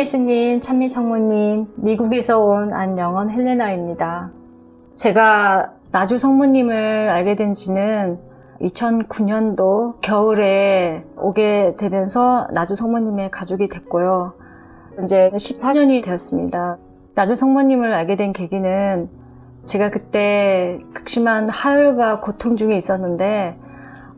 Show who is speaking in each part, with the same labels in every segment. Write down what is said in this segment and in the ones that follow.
Speaker 1: 예수님, 찬미 성모님, 미국에서 온 안영원 헬레나입니다. 제가 나주 성모님을 알게 된 지는 2009년도 겨울에 오게 되면서 나주 성모님의 가족이 됐고요. 이제 14년이 되었습니다. 나주 성모님을 알게 된 계기는 제가 그때 극심한 하혈과 고통 중에 있었는데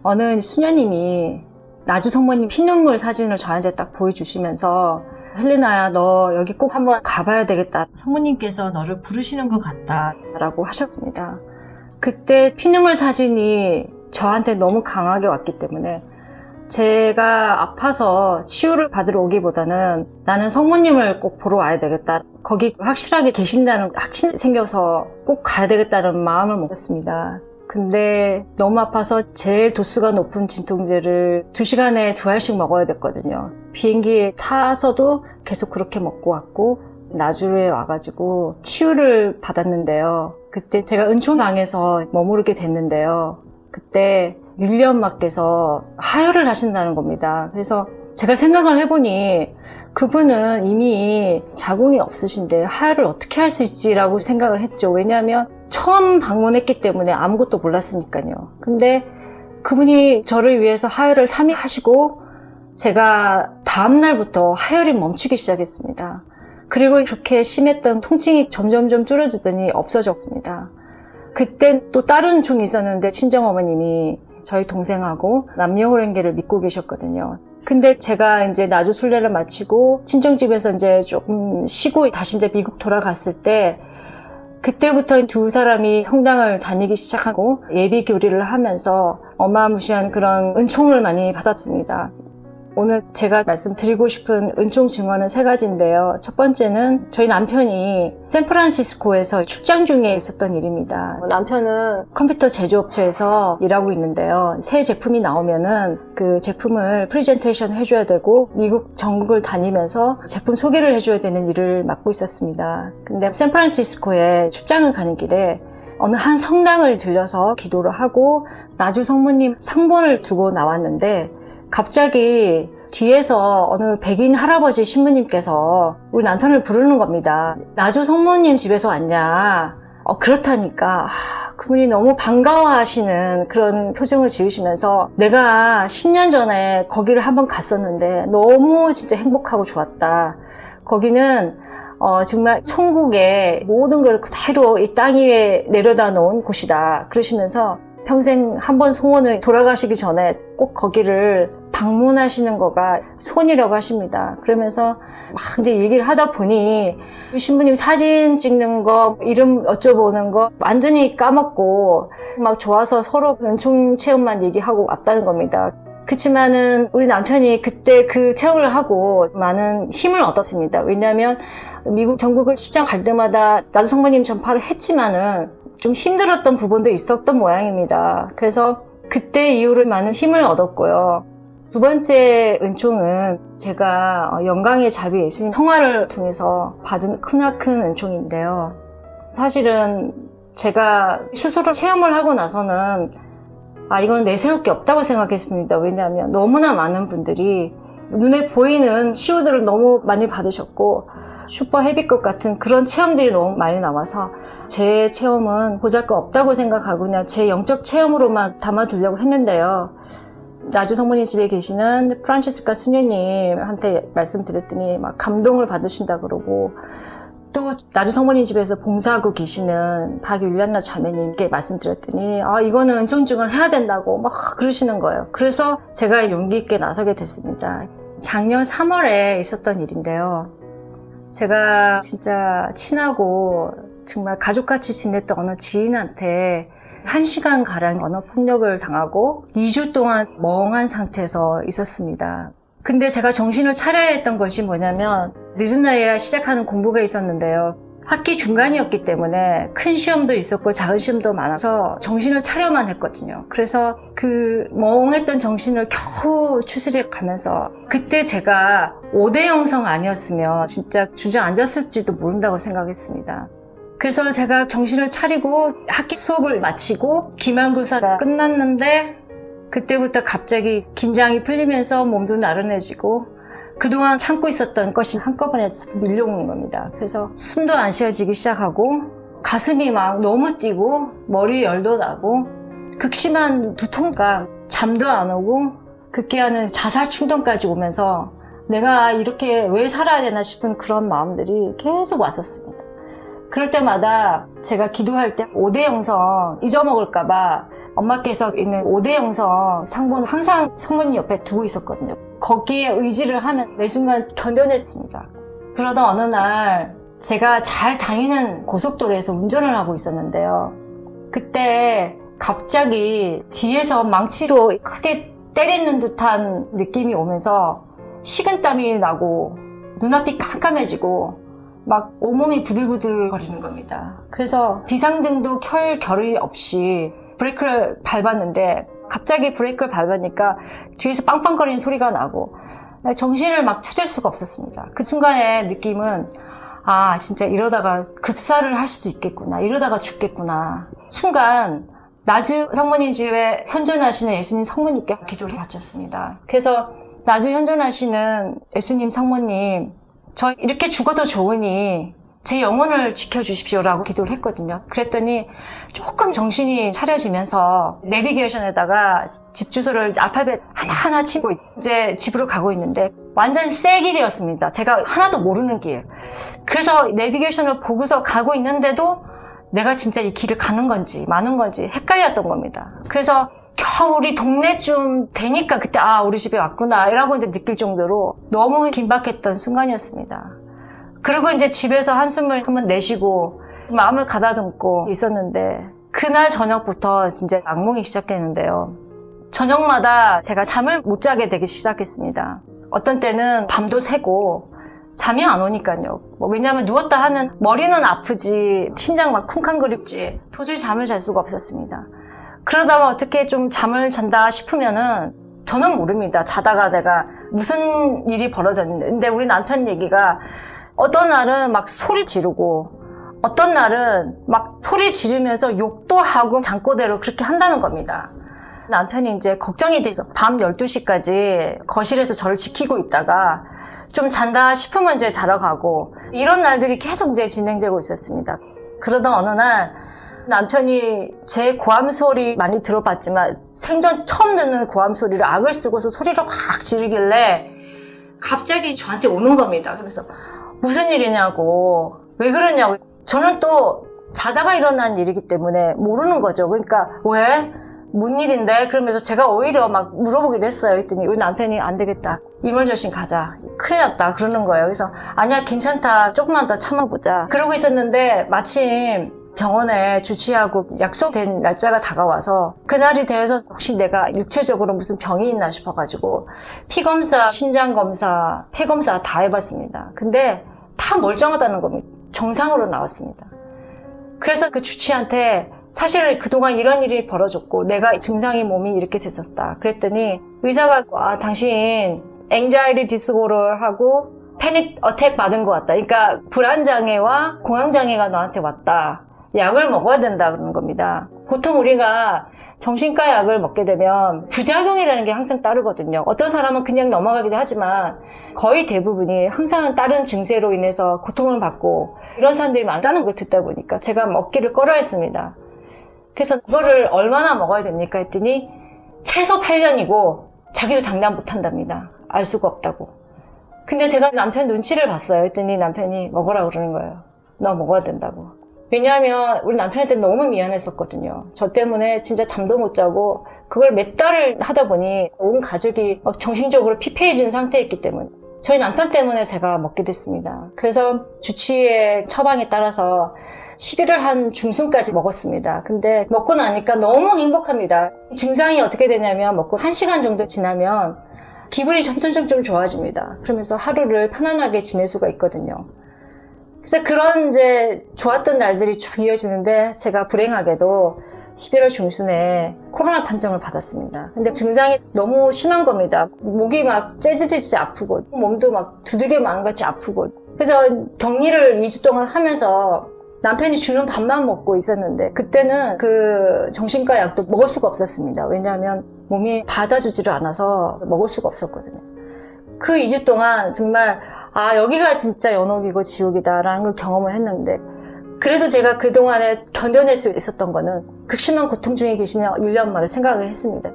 Speaker 1: 어느 수녀님이 나주 성모님 피눈물 사진을 저한테 딱 보여주시면서 헬레나야, 너 여기 꼭 한번 가봐야 되겠다. 성모님께서 너를 부르시는 것 같다 라고 하셨습니다. 그때 피눈물 사진이 저한테 너무 강하게 왔기 때문에 제가 아파서 치유를 받으러 오기보다는 나는 성모님을 꼭 보러 와야 되겠다. 거기 확실하게 계신다는 확신이 생겨서 꼭 가야 되겠다는 마음을 먹었습니다. 근데 너무 아파서 제일 도수가 높은 진통제를 2시간에 2알씩 먹어야 됐거든요. 비행기에 타서도 계속 그렇게 먹고 왔고 나주에 와가지고 치유를 받았는데요. 그때 제가 은총강에서 머무르게 됐는데요. 그때 율리 엄마께서 하혈을 하신다는 겁니다. 그래서 제가 생각을 해보니 그분은 이미 자궁이 없으신데 하혈을 어떻게 할 수 있지라고 생각을 했죠. 왜냐하면 처음 방문했기 때문에 아무것도 몰랐으니까요. 근데 그분이 저를 위해서 하혈을 3일 하시고 제가 다음날부터 하혈이 멈추기 시작했습니다. 그리고 그렇게 심했던 통증이 점점점 줄어지더니 없어졌습니다. 그때 또 다른 종이 있었는데 친정어머님이 저희 동생하고 남녀호랭계를 믿고 계셨거든요. 근데 제가 이제 나주 순례를 마치고 친정집에서 이제 조금 쉬고 다시 이제 미국 돌아갔을 때 그때부터 두 사람이 성당을 다니기 시작하고 예비 교리를 하면서 어마무시한 그런 은총을 많이 받았습니다. 오늘 제가 말씀드리고 싶은 은총 증언은 3가지인데요. 첫 번째는 저희 남편이 샌프란시스코에서 출장 중에 있었던 일입니다. 남편은 컴퓨터 제조업체에서 일하고 있는데요. 새 제품이 나오면은 그 제품을 프레젠테이션 해줘야 되고 미국 전국을 다니면서 제품 소개를 해줘야 되는 일을 맡고 있었습니다. 근데 샌프란시스코에 출장을 가는 길에 어느 한 성당을 들려서 기도를 하고 나주 성모님 상본을 두고 나왔는데 갑자기 뒤에서 어느 백인 할아버지 신부님께서 우리 남편을 부르는 겁니다. 나주 성모님 집에서 왔냐? 그렇다니까. 그분이 너무 반가워하시는 그런 표정을 지으시면서 내가 10년 전에 거기를 한번 갔었는데 너무 진짜 행복하고 좋았다. 거기는 정말 천국의 모든 걸 그대로 이 땅 위에 내려다 놓은 곳이다. 그러시면서 평생 한 번 소원을 돌아가시기 전에 꼭 거기를 방문하시는 거가 소원이라고 하십니다. 그러면서 막 이제 얘기를 하다 보니 신부님 사진 찍는 거, 이름 여쭤보는 거 완전히 까먹고 막 좋아서 서로 은총 체험만 얘기하고 왔다는 겁니다. 그치만은 우리 남편이 그때 그 체험을 하고 많은 힘을 얻었습니다. 왜냐하면 미국 전국을 출장 갈 때마다 나주 성모님 전파를 했지만은 좀 힘들었던 부분도 있었던 모양입니다. 그래서 그때 이후로 많은 힘을 얻었고요. 두 번째 은총은 제가 영광의 자비 예수님 성화를 통해서 받은 크나큰 은총인데요. 사실은 제가 스스로 체험을 하고 나서는 이건 내세울 게 없다고 생각했습니다. 왜냐하면 너무나 많은 분들이 눈에 보이는 치유들을 너무 많이 받으셨고 슈퍼 헤비급 같은 그런 체험들이 너무 많이 나와서 제 체험은 보잘것 없다고 생각하고 그냥 제 영적 체험으로만 담아두려고 했는데요. 나주 성모님 집에 계시는 프란치스카 수녀님한테 말씀드렸더니 막 감동을 받으신다 그러고 또 나주 성모님 집에서 봉사하고 계시는 박율리안나 자매님께 말씀드렸더니 이거는 은총 증언을 해야 된다고 막 그러시는 거예요. 그래서 제가 용기 있게 나서게 됐습니다. 작년 3월에 있었던 일인데요. 제가 진짜 친하고 정말 가족같이 지냈던 어느 지인한테 1시간가량 언어폭력을 당하고 2주 동안 멍한 상태에서 있었습니다. 근데 제가 정신을 차려야 했던 것이 뭐냐면 늦은 나이에 시작하는 공부가 있었는데요. 학기 중간이었기 때문에 큰 시험도 있었고 작은 시험도 많아서 정신을 차려만 했거든요. 그래서 그 멍했던 정신을 겨우 추스려 가면서 그때 제가 5대 영성 아니었으면 진짜 주저앉았을지도 모른다고 생각했습니다. 그래서 제가 정신을 차리고 학기 수업을 마치고 기말고사가 끝났는데 그때부터 갑자기 긴장이 풀리면서 몸도 나른해지고 그동안 참고 있었던 것이 한꺼번에 밀려오는 겁니다. 그래서 숨도 안 쉬어지기 시작하고 가슴이 막 너무 뛰고 머리에 열도 나고 극심한 두통과 잠도 안 오고 급기야는 자살 충동까지 오면서 내가 이렇게 왜 살아야 되나 싶은 그런 마음들이 계속 왔었습니다. 그럴 때마다 제가 기도할 때 5대 영성 잊어먹을까봐 엄마께서 있는 5대 영성 상본 항상 성모님 옆에 두고 있었거든요. 거기에 의지를 하면 매 순간 견뎌냈습니다. 그러다 어느 날 제가 잘 다니는 고속도로에서 운전을 하고 있었는데요. 그때 갑자기 뒤에서 망치로 크게 때리는 듯한 느낌이 오면서 식은땀이 나고 눈앞이 깜깜해지고 막 온몸이 부들부들 거리는 겁니다. 그래서 비상등도 켤 겨를이 없이 브레이크를 밟았는데 갑자기 브레이크를 밟으니까 뒤에서 빵빵거리는 소리가 나고 정신을 막 찾을 수가 없었습니다. 그 순간의 느낌은 아 진짜 이러다가 급사를 할 수도 있겠구나. 이러다가 죽겠구나. 순간 나주 성모님 집에 현존하시는 예수님 성모님께 기도를 바쳤습니다. 그래서 나주 현존하시는 예수님 성모님 저 이렇게 죽어도 좋으니 제 영혼을 지켜주십시오라고 기도를 했거든요. 그랬더니 조금 정신이 차려지면서 내비게이션에다가 집 주소를 알파벳 하나하나 치고 이제 집으로 가고 있는데 완전 새 길이었습니다. 제가 하나도 모르는 길. 그래서 내비게이션을 보고서 가고 있는데도 내가 진짜 이 길을 가는 건지 마는 건지 헷갈렸던 겁니다. 그래서 겨우 우리 동네쯤 되니까 그때 아 우리 집에 왔구나 이라고 이제 느낄 정도로 너무 긴박했던 순간이었습니다. 그리고 이제 집에서 한숨을 한번 내쉬고 마음을 가다듬고 있었는데 그날 저녁부터 진짜 악몽이 시작했는데요. 저녁마다 제가 잠을 못 자게 되기 시작했습니다. 어떤 때는 밤도 새고 잠이 안 오니까요. 왜냐하면 누웠다 하면 머리는 아프지 심장 막 쿵쾅거립지 도저히 잠을 잘 수가 없었습니다. 그러다가 어떻게 좀 잠을 잔다 싶으면은 저는 모릅니다. 자다가 내가 무슨 일이 벌어졌는데 근데 우리 남편 얘기가 어떤 날은 막 소리 지르고 어떤 날은 막 소리 지르면서 욕도 하고 잠꼬대로 그렇게 한다는 겁니다. 남편이 이제 걱정이 돼서 밤 12시까지 거실에서 저를 지키고 있다가 좀 잔다 싶으면 이제 자러 가고 이런 날들이 계속 이제 진행되고 있었습니다. 그러던 어느 날 남편이 제 고함 소리 많이 들어봤지만 생전 처음 듣는 고함 소리를 악을 쓰고서 소리를 확 지르길래 갑자기 저한테 오는 겁니다. 그래서 무슨 일이냐고 왜 그러냐고 저는 또 자다가 일어난 일이기 때문에 모르는 거죠. 그러니까 왜? 뭔 일인데? 그러면서 제가 오히려 막 물어보기로 했어요. 했더니 우리 남편이 안 되겠다. 이물저신 가자. 큰일 났다. 그러는 거예요. 그래서 아니야 괜찮다. 조금만 더 참아보자. 그러고 있었는데 마침 병원에 주치의하고 약속된 날짜가 다가와서 그날이 되어서 혹시 내가 육체적으로 무슨 병이 있나 싶어가지고 피검사, 심장검사, 폐검사 다 해봤습니다. 근데 다 멀쩡하다는 겁니다. 정상으로 나왔습니다. 그래서 그 주치의한테 사실 그동안 이런 일이 벌어졌고 내가 증상이 몸이 이렇게 됐었다. 그랬더니 의사가 당신 앵자이티 디스오더하고 패닉 어택 받은 것 같다. 그러니까 불안장애와 공황장애가 너한테 왔다. 약을 먹어야 된다 그러는 겁니다. 보통 우리가 정신과 약을 먹게 되면 부작용이라는 게 항상 따르거든요. 어떤 사람은 그냥 넘어가기도 하지만 거의 대부분이 항상 다른 증세로 인해서 고통을 받고 이런 사람들이 많다는 걸 듣다 보니까 제가 먹기를 꺼려 했습니다. 그래서 그거를 얼마나 먹어야 됩니까 했더니 최소 8년이고 자기도 장담 못 한답니다. 알 수가 없다고. 근데 제가 남편 눈치를 봤어요. 했더니 남편이 먹으라고 그러는 거예요. 너 먹어야 된다고. 왜냐하면 우리 남편한테 너무 미안했었거든요. 저 때문에 진짜 잠도 못 자고 그걸 몇 달을 하다 보니 온 가족이 막 정신적으로 피폐해진 상태였기 때문에 저희 남편 때문에 제가 먹게 됐습니다. 그래서 주치의의 처방에 따라서 11월 한 중순까지 먹었습니다. 근데 먹고 나니까 너무 행복합니다. 증상이 어떻게 되냐면 먹고 1시간 정도 지나면 기분이 점점 좋아집니다. 그러면서 하루를 편안하게 지낼 수가 있거든요. 그래서 그런 이제 좋았던 날들이 쭉 이어지는데 제가 불행하게도 11월 중순에 코로나 판정을 받았습니다. 근데 증상이 너무 심한 겁니다. 목이 막 째지듯이 아프고 몸도 막 두들겨 맞은 같이 아프고 그래서 격리를 2주 동안 하면서 남편이 주는 밥만 먹고 있었는데 그때는 그 정신과 약도 먹을 수가 없었습니다. 왜냐하면 몸이 받아주지를 않아서 먹을 수가 없었거든요. 그 2주 동안 정말 여기가 진짜 연옥이고 지옥이다라는 걸 경험을 했는데, 그래도 제가 그동안에 견뎌낼 수 있었던 거는 극심한 고통 중에 계시는 윌리 엄마를 생각을 했습니다.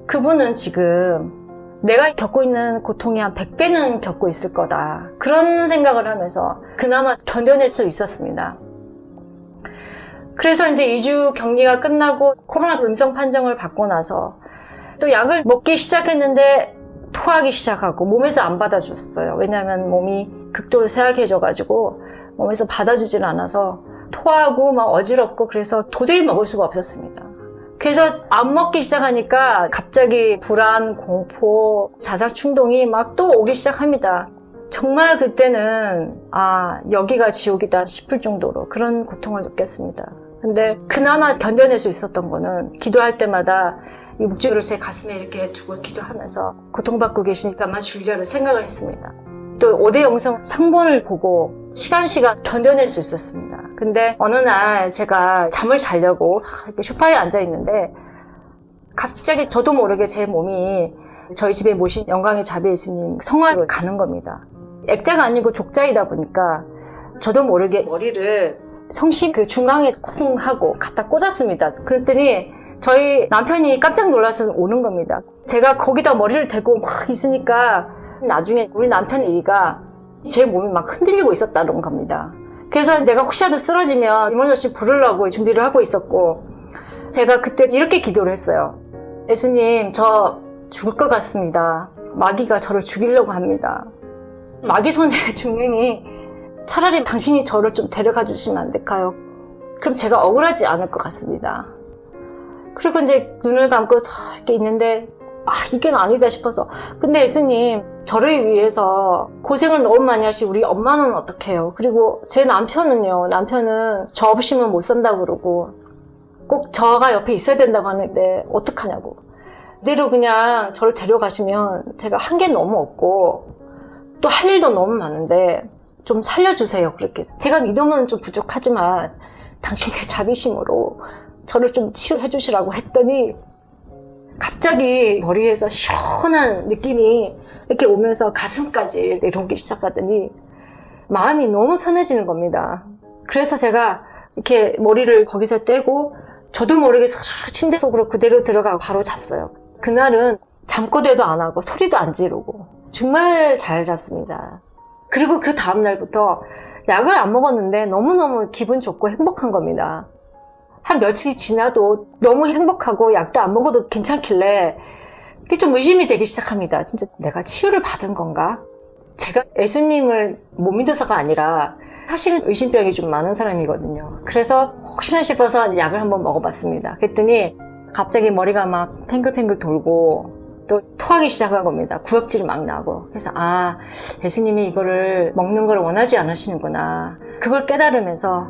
Speaker 1: 그분은 지금 내가 겪고 있는 고통이 한 100배는 겪고 있을 거다. 그런 생각을 하면서 그나마 견뎌낼 수 있었습니다. 그래서 이제 2주 격리가 끝나고 코로나 음성 판정을 받고 나서 또 약을 먹기 시작했는데 토하기 시작하고 몸에서 안 받아줬어요. 왜냐하면 몸이 극도로 쇠약해져가지고 몸에서 받아주질 않아서 토하고 막 어지럽고 그래서 도저히 먹을 수가 없었습니다. 그래서 안 먹기 시작하니까 갑자기 불안, 공포, 자살 충동이 막 또 오기 시작합니다. 정말 그때는 여기가 지옥이다 싶을 정도로 그런 고통을 느꼈습니다. 근데 그나마 견뎌낼 수 있었던 거는 기도할 때마다 이 묵주를 제 가슴에 이렇게 두고 기도하면서 고통받고 계신 까마 줄리아를 생각을 했습니다. 또 5대 영성 상본을 보고 시간 견뎌낼 수 있었습니다. 근데 어느 날 제가 잠을 자려고 이렇게 소파에 앉아있는데 갑자기 저도 모르게 제 몸이 저희 집에 모신 영광의 자비 예수님 성화를 가는 겁니다. 액자가 아니고 족자이다 보니까 저도 모르게 머리를 성심 그 중앙에 쿵 하고 갖다 꽂았습니다. 그랬더니 저희 남편이 깜짝 놀라서 오는 겁니다. 제가 거기다 머리를 대고 막 있으니까 나중에 우리 남편 얘기가 제 몸이 막 흔들리고 있었다는 겁니다. 그래서 내가 혹시라도 쓰러지면 이모저씨 부르려고 준비를 하고 있었고, 제가 그때 이렇게 기도를 했어요. 예수님, 저 죽을 것 같습니다. 마귀가 저를 죽이려고 합니다. 마귀 손에 죽느니 차라리 당신이 저를 좀 데려가 주시면 안 될까요? 그럼 제가 억울하지 않을 것 같습니다. 그리고 이제 눈을 감고 이렇게 있는데 이게 아니다 싶어서, 근데 예수님, 저를 위해서 고생을 너무 많이 하시 우리 엄마는 어떡해요? 그리고 제 남편은 저 없이는 못 산다고 그러고 꼭 저가 옆에 있어야 된다고 하는데 어떡하냐고. 그대로 그냥 저를 데려가시면 제가 한 게 너무 없고 또 할 일도 너무 많은데 좀 살려주세요. 그렇게 제가 믿음은 좀 부족하지만 당신의 자비심으로 저를 좀 치유해 주시라고 했더니 갑자기 머리에서 시원한 느낌이 이렇게 오면서 가슴까지 내려오기 시작하더니 마음이 너무 편해지는 겁니다. 그래서 제가 이렇게 머리를 거기서 떼고 저도 모르게 스르르 침대 속으로 그대로 들어가고 바로 잤어요. 그날은 잠꼬대도 안 하고 소리도 안 지르고 정말 잘 잤습니다. 그리고 그 다음날부터 약을 안 먹었는데 너무너무 기분 좋고 행복한 겁니다. 한 며칠이 지나도 너무 행복하고 약도 안 먹어도 괜찮길래 그게 좀 의심이 되기 시작합니다. 진짜 내가 치유를 받은 건가? 제가 예수님을 못 믿어서가 아니라 사실은 의심병이 좀 많은 사람이거든요. 그래서 혹시나 싶어서 약을 한번 먹어봤습니다. 그랬더니 갑자기 머리가 막 팽글팽글 돌고 또 토하기 시작한 겁니다. 구역질이 막 나고. 그래서 예수님이 이거를 먹는 걸 원하지 않으시는구나. 그걸 깨달으면서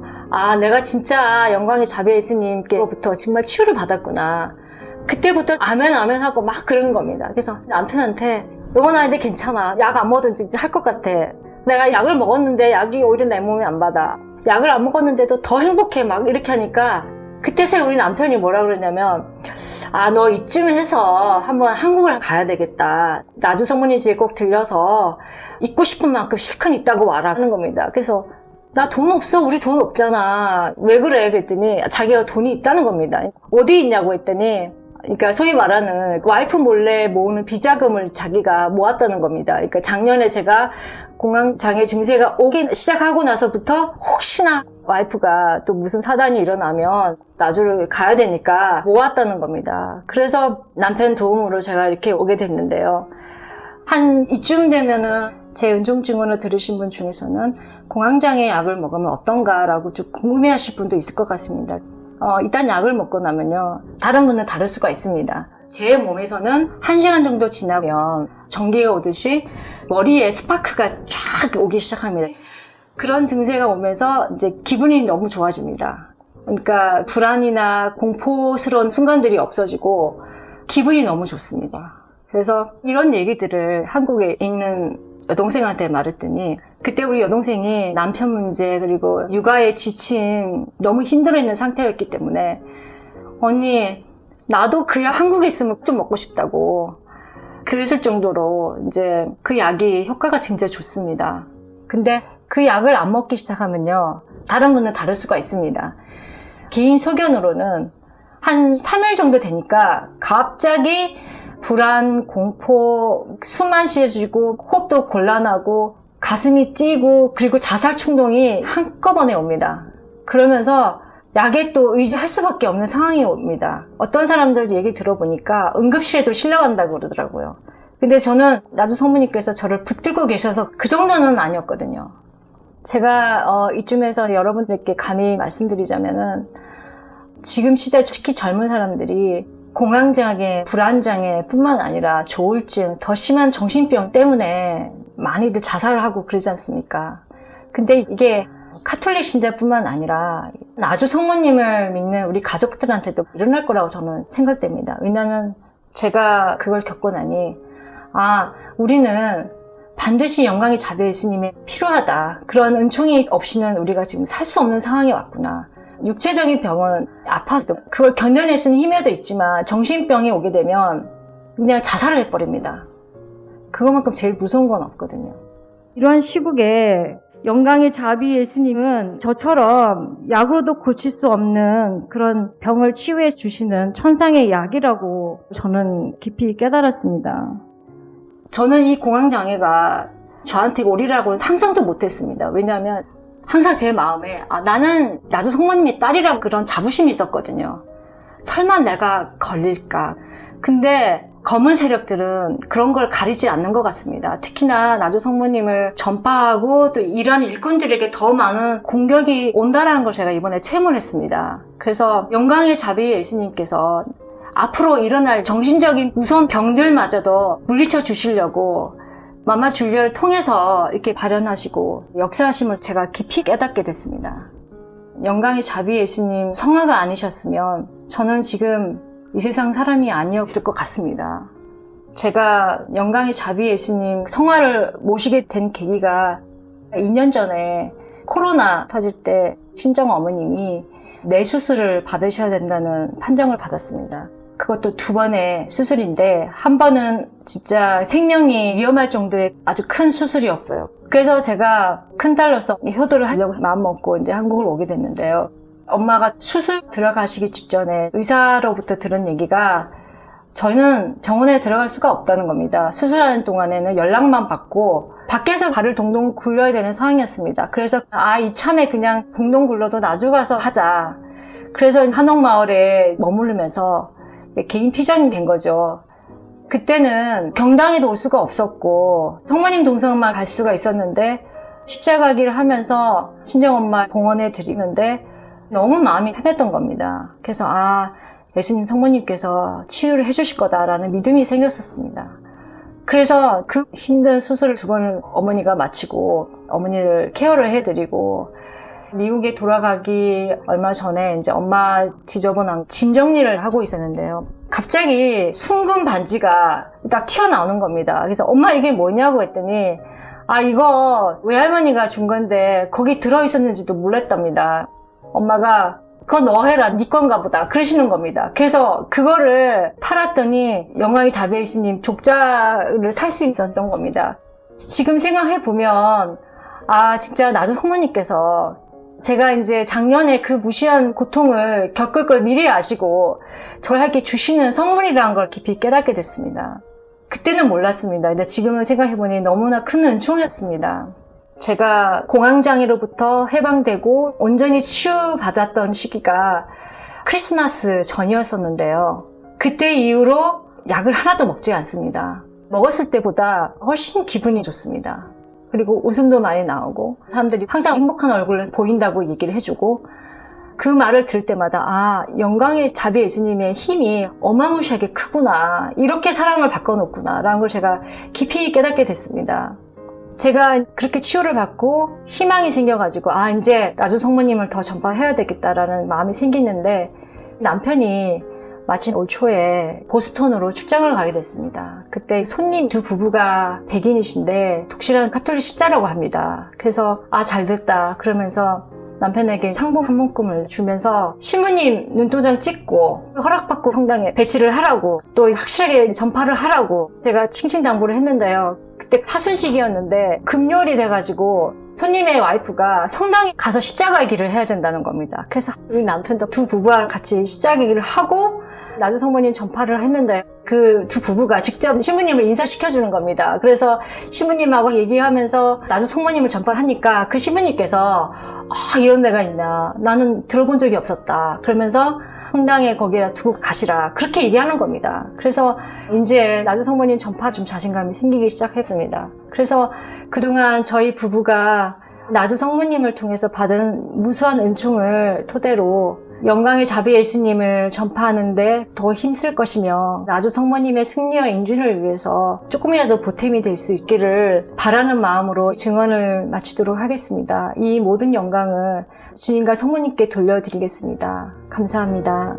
Speaker 1: 내가 진짜 영광의 자비 예수님께로부터 정말 치유를 받았구나. 그때부터 아멘 아멘 하고 막 그런 겁니다. 그래서 남편한테 여보나 이제 괜찮아. 약 안 먹어도 이제 할 것 같아. 내가 약을 먹었는데 약이 오히려 내 몸에 안 받아. 약을 안 먹었는데도 더 행복해. 막 이렇게 하니까 그때서야 우리 남편이 뭐라 그러냐면 너 이쯤 해서 한번 한국을 가야 되겠다. 나주 성모님 집에 꼭 들려서 있고 싶은 만큼 실컷 있다고 와라 하는 겁니다. 그래서 나 돈 없어. 우리 돈 없잖아. 왜 그래? 그랬더니 자기가 돈이 있다는 겁니다. 어디 있냐고 했더니 그러니까 소위 말하는 와이프 몰래 모으는 비자금을 자기가 모았다는 겁니다. 그러니까 작년에 제가 공황장애 증세가 오기 시작하고 나서부터 혹시나 와이프가 또 무슨 사단이 일어나면 나주를 가야 되니까 모았다는 겁니다. 그래서 남편 도움으로 제가 이렇게 오게 됐는데요. 한 이쯤 되면은 제 은종 증언을 들으신 분 중에서는 공황장애 약을 먹으면 어떤가라고 좀 궁금해하실 분도 있을 것 같습니다. 일단 약을 먹고 나면요, 다른 분은 다를 수가 있습니다. 제 몸에서는 1시간 정도 지나면 전기가 오듯이 머리에 스파크가 쫙 오기 시작합니다. 그런 증세가 오면서 이제 기분이 너무 좋아집니다. 그러니까 불안이나 공포스러운 순간들이 없어지고 기분이 너무 좋습니다. 그래서 이런 얘기들을 한국에 있는 여동생한테 말했더니 그때 우리 여동생이 남편 문제 그리고 육아에 지친 너무 힘들어 있는 상태였기 때문에 언니 나도 그야 한국에 있으면 좀 먹고 싶다고 그랬을 정도로 이제 그 약이 효과가 진짜 좋습니다. 근데 그 약을 안 먹기 시작하면요, 다른 분은 다를 수가 있습니다. 개인 소견으로는 한 3일 정도 되니까 갑자기 불안, 공포, 숨만 쉬어지고 호흡도 곤란하고 가슴이 뛰고 그리고 자살 충동이 한꺼번에 옵니다. 그러면서 약에 또 의지할 수밖에 없는 상황이 옵니다. 어떤 사람들 얘기 들어보니까 응급실에도 실려간다고 그러더라고요. 근데 저는 나주 성모님께서 저를 붙들고 계셔서 그 정도는 아니었거든요. 제가 이쯤에서 여러분들께 감히 말씀드리자면은 지금 시대 특히 젊은 사람들이 공황장애, 불안장애 뿐만 아니라 조울증, 더 심한 정신병 때문에 많이들 자살을 하고 그러지 않습니까? 근데 이게 카톨릭 신자뿐만 아니라 나주 성모님을 믿는 우리 가족들한테도 일어날 거라고 저는 생각됩니다. 왜냐하면 제가 그걸 겪고 나니 우리는 반드시 영광의 자비 예수님이 필요하다. 그런 은총이 없이는 우리가 지금 살 수 없는 상황에 왔구나. 육체적인 병은 아파도 그걸 견뎌낼 수 있는 힘에도 있지만 정신병이 오게 되면 그냥 자살을 해버립니다. 그것만큼 제일 무서운 건 없거든요.
Speaker 2: 이러한 시국에 영광의 자비 예수님은 저처럼 약으로도 고칠 수 없는 그런 병을 치유해 주시는 천상의 약이라고 저는 깊이 깨달았습니다.
Speaker 1: 저는 이 공황장애가 저한테 오리라고는 상상도 못했습니다. 왜냐하면 항상 제 마음에 나는 나주 성모님의 딸이라고 그런 자부심이 있었거든요. 설마 내가 걸릴까? 근데 검은 세력들은 그런 걸 가리지 않는 것 같습니다. 특히나 나주 성모님을 전파하고 또 이러한 일꾼들에게 더 많은 공격이 온다라는 걸 제가 이번에 체험을 했습니다. 그래서 영광의 자비 예수님께서 앞으로 일어날 정신적인 무서운 병들마저도 물리쳐 주시려고 마마 줄리아를 통해서 이렇게 발현하시고 역사하심을 제가 깊이 깨닫게 됐습니다. 영광의 자비 예수님 성화가 아니셨으면 저는 지금 이 세상 사람이 아니었을 것 같습니다. 제가 영광의 자비 예수님 성화를 모시게 된 계기가 2년 전에 코로나 터질 때 친정 어머님이 뇌 수술을 받으셔야 된다는 판정을 받았습니다. 그것도 2번의 수술인데 한 번은 진짜 생명이 위험할 정도의 아주 큰 수술이었어요. 그래서 제가 큰딸로서 효도를 하려고 마음먹고 이제 한국을 오게 됐는데요. 엄마가 수술 들어가시기 직전에 의사로부터 들은 얘기가 저는 병원에 들어갈 수가 없다는 겁니다. 수술하는 동안에는 연락만 받고 밖에서 발을 동동 굴려야 되는 상황이었습니다. 그래서 이참에 그냥 동동 굴러도 나주 가서 하자. 그래서 한옥마을에 머무르면서 개인 피전이 된 거죠. 그때는 경당에도 올 수가 없었고 성모님 동성만 갈 수가 있었는데 십자가기를 하면서 친정엄마 봉헌해 드리는데 너무 마음이 편했던 겁니다. 그래서 예수님 성모님께서 치유를 해주실 거다라는 믿음이 생겼었습니다. 그래서 그 힘든 수술을 2번을 어머니가 마치고 어머니를 케어를 해드리고 미국에 돌아가기 얼마 전에 이제 엄마 지저분한 짐 정리를 하고 있었는데요. 갑자기 순금 반지가 딱 튀어나오는 겁니다. 그래서 엄마 이게 뭐냐고 했더니 이거 외할머니가 준 건데 거기 들어있었는지도 몰랐답니다. 엄마가 그거 너 해라 네 건가 보다 그러시는 겁니다. 그래서 그거를 팔았더니 영광의 자비 예수님 족자를 살 수 있었던 겁니다. 지금 생각해보면 진짜 나주 성모님께서 제가 이제 작년에 그 무시한 고통을 겪을 걸 미리 아시고 저에게 주시는 선물이라는 걸 깊이 깨닫게 됐습니다. 그때는 몰랐습니다. 근데 지금은 생각해보니 너무나 큰 은총이었습니다. 제가 공황장애로부터 해방되고 온전히 치유받았던 시기가 크리스마스 전이었었는데요. 그때 이후로 약을 하나도 먹지 않습니다. 먹었을 때보다 훨씬 기분이 좋습니다. 그리고 웃음도 많이 나오고 사람들이 항상 행복한 얼굴을 보인다고 얘기를 해주고 그 말을 들을 때마다 영광의 자비 예수님의 힘이 어마무시하게 크구나. 이렇게 사람을 바꿔놓구나 라는 걸 제가 깊이 깨닫게 됐습니다. 제가 그렇게 치유를 받고 희망이 생겨가지고 이제 나주 성모님을 더 전파해야 되겠다라는 마음이 생겼는데 남편이 마침 올 초에 보스턴으로 출장을 가게 됐습니다. 그때 손님 2 부부가 백인이신데 독실한 카톨릭 신자라고 합니다. 그래서 잘 됐다 그러면서 남편에게 상봉 한 묶음을 주면서 신부님 눈도장 찍고 허락받고 성당에 배치를 하라고 또 확실하게 전파를 하라고 제가 칭칭당부를 했는데요. 그때 파순식이었는데 금요일이 돼가지고 손님의 와이프가 성당에 가서 십자가 길을 해야 된다는 겁니다. 그래서 우리 남편도 두 부부와 같이 십자가 길을 하고 나주 성모님 전파를 했는데 그 두 부부가 직접 신부님을 인사시켜주는 겁니다. 그래서 신부님하고 얘기하면서 나주 성모님을 전파를 하니까 그 신부님께서 이런 데가 있나 나는 들어본 적이 없었다 그러면서 성당에 거기다 두고 가시라 그렇게 얘기하는 겁니다. 그래서 이제 나주 성모님 전파 좀 자신감이 생기기 시작했습니다. 그래서 그동안 저희 부부가 나주 성모님을 통해서 받은 무수한 은총을 토대로 영광의 자비 예수님을 전파하는데 더 힘쓸 것이며 나주 성모님의 승리와 인준을 위해서 조금이라도 보탬이 될 수 있기를 바라는 마음으로 증언을 마치도록 하겠습니다. 이 모든 영광을 주님과 성모님께 돌려드리겠습니다. 감사합니다.